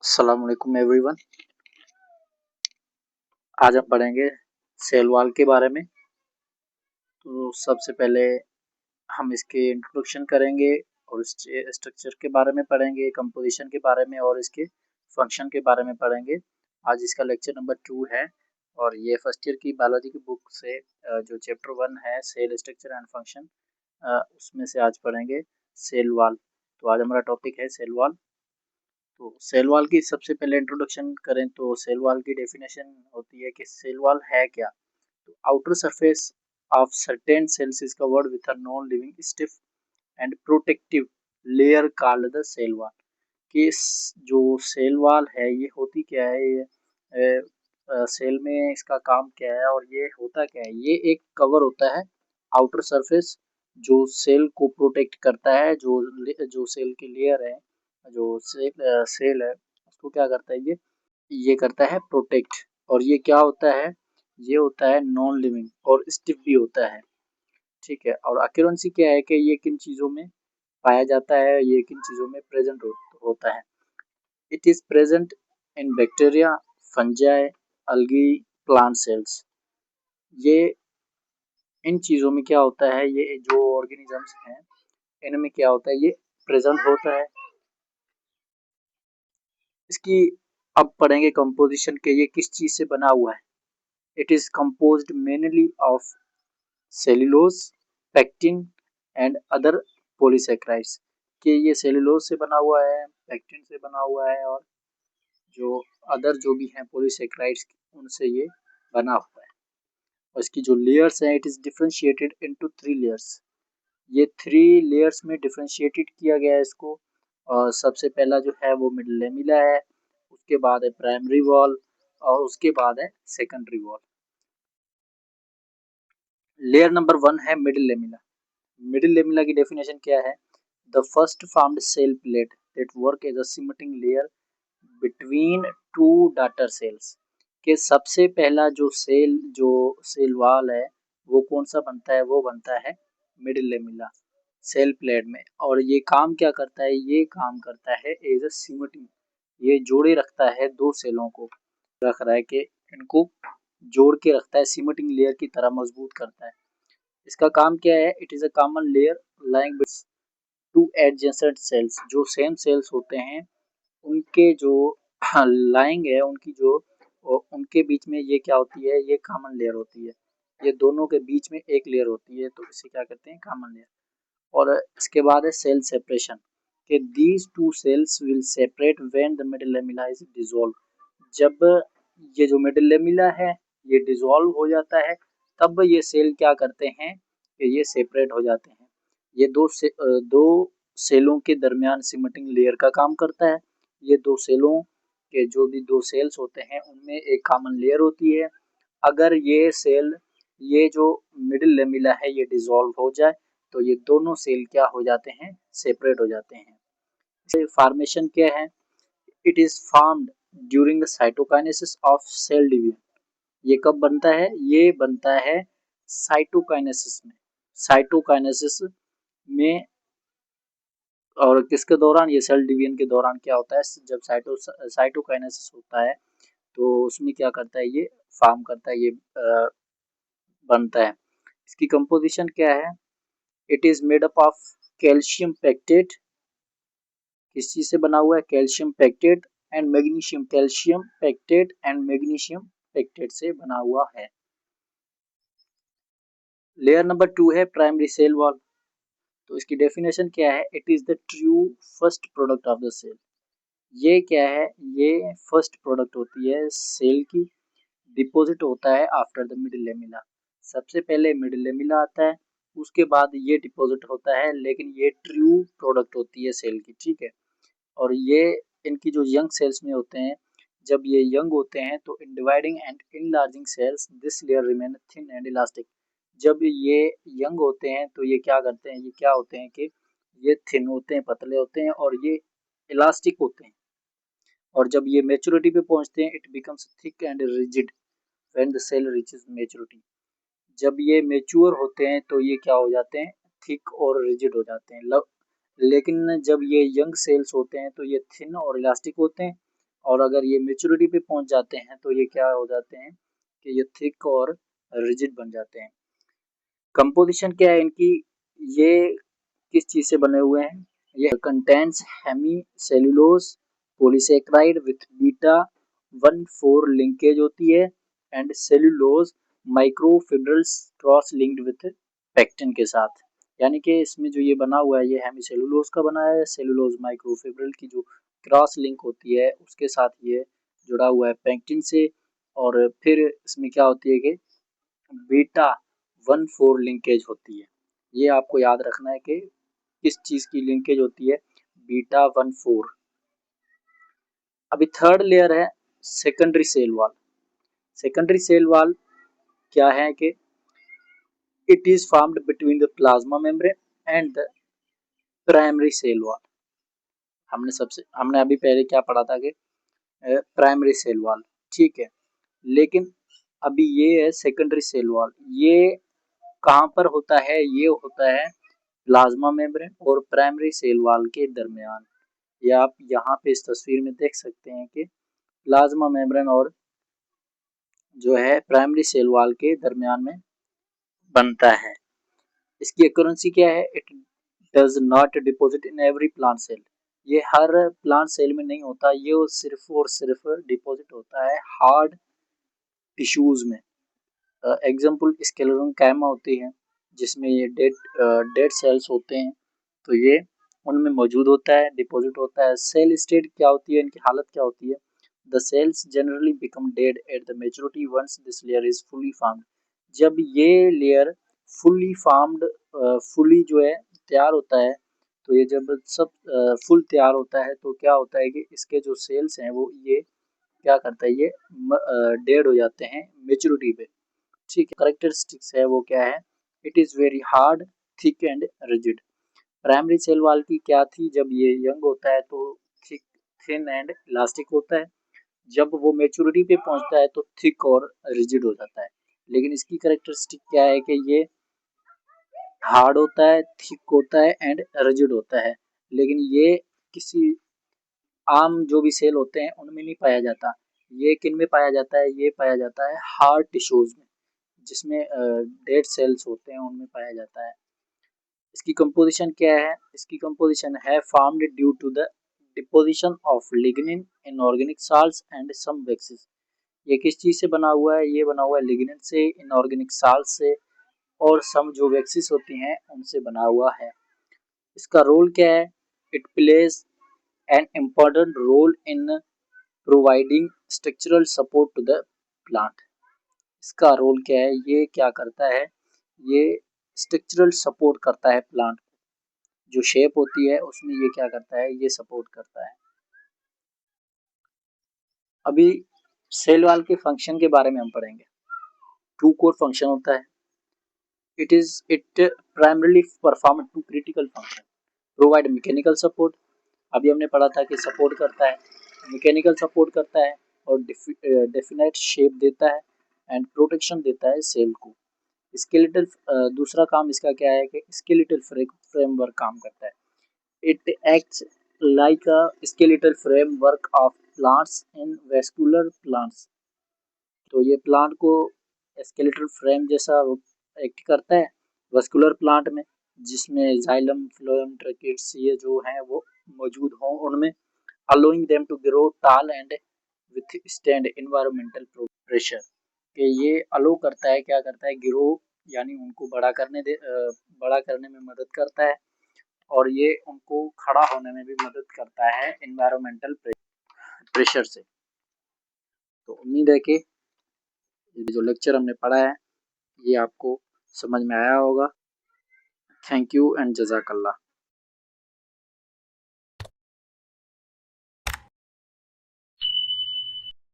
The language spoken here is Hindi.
अस्सलाम वालेकुम एवरीवन। आज हम पढ़ेंगे सेल वॉल के बारे में। तो सबसे पहले हम इसके इंट्रोडक्शन करेंगे और इसके स्ट्रक्चर के बारे में पढ़ेंगे, कंपोजिशन के बारे में और इसके फंक्शन के बारे में पढ़ेंगे। आज इसका लेक्चर नंबर 2 है और ये फर्स्ट ईयर की बायोलॉजी की बुक से जो चैप्टर 1 है सेल स्ट्रक्चर एंड फंक्शन, उसमें से आज पढ़ेंगे सेल वॉल। तो आज हमारा टॉपिक है सेल वॉल। तो सेल वॉल की सबसे पहले इंट्रोडक्शन करें तो सेल वॉल की डेफिनेशन होती है कि सेल वॉल है क्या। तो outer surface of certain cells is covered with a non living stiff and protective layer called the cell wall. कि जो सेल वॉल है ये होती क्या है, ये सेल में इसका काम क्या है और ये होता क्या है। ये एक कवर होता है आउटर सरफेस जो सेल को प्रोटेक्ट करता है। जो सेल की लेयर है, जो सेल है उसको क्या करता है, ये करता है प्रोटेक्ट। और ये क्या होता है, ये होता है नॉन लिविंग और स्टिफ भी होता है। ठीक है, और अक्यूरेंसी क्या है कि ये किन चीज़ों में पाया जाता है, ये किन चीज़ों में प्रेजेंट होता है। It is present in bacteria, fungi, algae, plant cells. ये इन चीज़ों में क्या होता है, ये जो ऑर्गेनिजम्स हैं इनमें क्या होता है, ये प्रेजेंट होता है। इसकी अब पढ़ेंगे कंपोजिशन के, ये किस चीज़ से बना हुआ है। It is composed mainly of cellulose, pectin and other polysaccharides। कि ये सेलुलोज से बना हुआ है, पेक्टिन से बना हुआ है और जो अदर जो भी हैं पोलीसेक्राइड्स उनसे ये बना हुआ है। और इसकी जो लेयर्स हैं, it is differentiated into 3 layers. ये 3 लेयर्स में डिफ्रेंशिएटेड किया गया है इसको। और सबसे पहला जो है वो मिड लेमिला है, उसके बाद है प्राइमरी वॉल और उसके बाद है सेकेंडरी वॉल। लेयर नंबर 1 है मिडिल लेमिला। मिडिल लेमिला की डेफिनेशन क्या है, the first formed cell plate that work as a cementing layer between two daughter cells. के सबसे पहला जो सेल वॉल है वो कौन सा बनता है, वो बनता है मिडिल लेमिला सेल प्लेट में। और ये काम क्या करता है, ये काम करता है एज अ सिमेंटिंग, ये जोड़े रखता है दो सेलों को, रख रहा है कि इनको जोड़ के रखता है, सिमेंटिंग लेयर की तरह मजबूत करता है। इसका काम क्या है, it is a common layer lying two adjacent sales. जो सेम सेल्स होते हैं उनके जो लाइंग है, उनकी जो उनके बीच में ये क्या होती है, ये कॉमन लेयर होती है। ये दोनों के बीच में एक लेयर होती है, तो इसे क्या कहते हैं, कॉमन लेयर। और इसके बाद है सेल सेपरेशन, कि these two cells will separate when the middle lamella is dissolve. जब ये जो मिडिल लेमिला है ये डिसॉल्व हो जाता है तब ये सेल क्या करते हैं कि ये सेपरेट हो जाते हैं। ये दो सेलों के दरमियान सिमेंटिंग लेयर का काम करता है। ये दो सेलों के जो भी दो सेल्स होते हैं उनमें एक कॉमन लेयर होती है। अगर ये जो मिडिल लेमिला है ये डिसॉल्व हो जाए तो ये दोनों सेल क्या हो जाते हैं, सेपरेट हो जाते हैं। इसे फॉर्मेशन क्या है, it is formed during the cytokinesis of cell division. ये कब बनता है, ये बनता है साइटोकाइनेसिस में। साइटोकाइनेसिस में और किसके दौरान, ये सेल डिवीजन के दौरान क्या होता है, जब साइटोकाइनेसिस होता है तो उसमें क्या करता है, ये फॉर्म करता है, ये बनता है। इसकी कंपोजिशन क्या है, it is made up of calcium pectate. किस चीज से बना हुआ है, calcium pectate and magnesium, calcium pectate and magnesium pectate से बना हुआ है। लेयर नंबर 2 है प्राइमरी सेल वॉल। तो इसकी डेफिनेशन क्या है, it is the true first product of the cell. ये क्या है, ये फर्स्ट प्रोडक्ट होती है सेल की, डिपॉजिट होता है आफ्टर द मिडिल लेमिला। सबसे पहले मिडिल लेमिला आता है, उसके बाद ये डिपॉजिट होता है, लेकिन ये ट्रू प्रोडक्ट होती है सेल की। ठीक है, और ये इनकी जो यंग सेल्स में होते हैं, जब ये यंग होते हैं तो in dividing and enlarging cells this layer remain thin and elastic. जब ये यंग होते हैं तो ये क्या करते हैं, ये क्या होते हैं कि ये थिन होते हैं, पतले होते हैं और ये इलास्टिक होते हैं। और जब ये मेच्योरिटी पे पहुंचते हैं it becomes thick and rigid when the cell reaches maturity. जब ये मेच्योर होते हैं तो ये क्या हो जाते हैं, थिक और रिजिड हो जाते हैं। लेकिन जब ये यंग सेल्स होते हैं तो ये थिन और इलास्टिक होते हैं और अगर ये मेच्योरिटी पे पहुंच जाते हैं तो ये क्या हो जाते हैं कि ये थिक और रिजिड बन जाते हैं। कंपोजिशन क्या है इनकी, ये किस चीज से बने हुए हैं, ये contents hemi cellulose polysaccharide with beta 1,4 linkage होती है and cellulose microfibrils cross linked with pectin के साथ। यानी कि इसमें जो ये बना हुआ है ये हेमी सेल्यूलोज का बना है, सेल्यूलोज माइक्रोफिब्रिल की जो क्रॉस लिंक होती है उसके साथ ये जुड़ा हुआ है पेक्टिन से। और फिर इसमें क्या होती है कि बीटा 1,4 लिंकेज होती है। ये आपको याद रखना है कि किस चीज की लिंकेज होती है, बीटा 1,4। अभी थर्ड लेयर है secondary cell wall. Secondary cell wall क्या है कि it is formed between the plasma membrane and the primary cell wall. हमने अभी पहले क्या पढ़ा था कि प्राइमरी सेल वॉल, ठीक है, लेकिन अभी ये है सेकेंडरी सेल वॉल। ये कहाँ पर होता है, ये होता है प्लाज्मा मेम्ब्रेन और प्राइमरी सेल वॉल के दरमियान। ये आप यहाँ पे इस तस्वीर में देख सकते हैं कि प्लाज्मा मेम्ब्रेन और जो है प्राइमरी सेल वॉल के दरमियान में बनता है। इसकी एक्यूरेंसी क्या है, it does not deposit in every plant cell. ये हर प्लांट सेल में नहीं होता, ये सिर्फ और सिर्फ डिपॉजिट होता है हार्ड टिश्यूज में। एग्जाम्पल स्क्लेरोकाइमा होती है जिसमें ये डेड सेल्स होते हैं, तो ये उनमें मौजूद होता है, डिपॉजिट होता है। सेल स्टेट क्या होती है, इनकी हालत क्या होती है, the cells generally become dead at the maturity once this layer is fully formed. जब ये लेयर फुली फॉर्म्ड, फुली जो है तैयार होता है, तो ये जब सब फुल तैयार होता है तो क्या होता है कि इसके जो सेल्स हैं वो ये क्या करता है, ये डेड हो जाते हैं मेच्योरिटी पे, ठीक है। करेक्टरिस्टिक्स है वो क्या है, it is very hard thick and rigid. Primary cell wall की क्या थी, जब ये यंग होता है तो थिक थिन एंड इलास्टिक होता है, जब वो मेच्योरिटी पे पहुंचता है तो थिक और रिजिड हो जाता है। लेकिन इसकी करेक्टरिस्टिक क्या है कि ये हार्ड होता है, थिक होता है एंड रिजिड होता है। लेकिन ये किसी आम जो भी सेल होते हैं उनमें नहीं पाया जाता। ये किन में पाया जाता है, ये पाया जाता है हार्ड टिश्यूज में, जिसमें डेड सेल्स होते हैं उनमें पाया जाता है। इसकी कंपोजिशन क्या है, इसकी कंपोजिशन है formed due to the deposition of lignin inorganic salts and some waxes. ये किस चीज से बना हुआ है, ये बना हुआ है लिग्निन से, इनऑर्गेनिक साल्ट से और सम जो वैक्सेस होती हैं उनसे बना हुआ है। इसका रोल क्या है, it plays an important role in providing structural support to the plant. इसका रोल क्या है, ये क्या करता है, ये स्ट्रक्चरल सपोर्ट करता है प्लांट, जो शेप होती है उसमें ये क्या करता है, ये सपोर्ट करता है। अभी सेल वॉल के फंक्शन के बारे में हम पढ़ेंगे। टू कोर फंक्शन होता है, it primarily perform two critical function, provide mechanical support, अभी हमने पढ़ा था कि सपोर्ट करता है, मैकेनिकल सपोर्ट करता है और डेफिनेट शेप देता है एंड प्रोटेक्शन देता है सेल को। स्केलेटल दूसरा काम इसका क्या है कि स्केलेटल फ्रेमवर्क काम करता है। It acts like a skeletal framework of plants in vascular plants. तो ये प्लांट को स्केलेटल फ्रेम जैसा एक्ट करता है वेस्कुलर प्लांट में, जिसमें जाइलम फ्लोएम ट्रैकेट्स ये जो हैं वो मौजूद हों उनमें, allowing them to grow tall and withstand environmental pressure। कि ये अलो करता है, क्या करता है, ग्रो यानी उनको बड़ा करने में मदद करता है और ये उनको खड़ा होने में भी मदद करता है एनवायरमेंटल प्रेशर से। तो उम्मीद है कि ये जो लेक्चर हमने पढ़ा है ये आपको समझ में आया होगा। थैंक यू एंड जज़ाकल्लाह।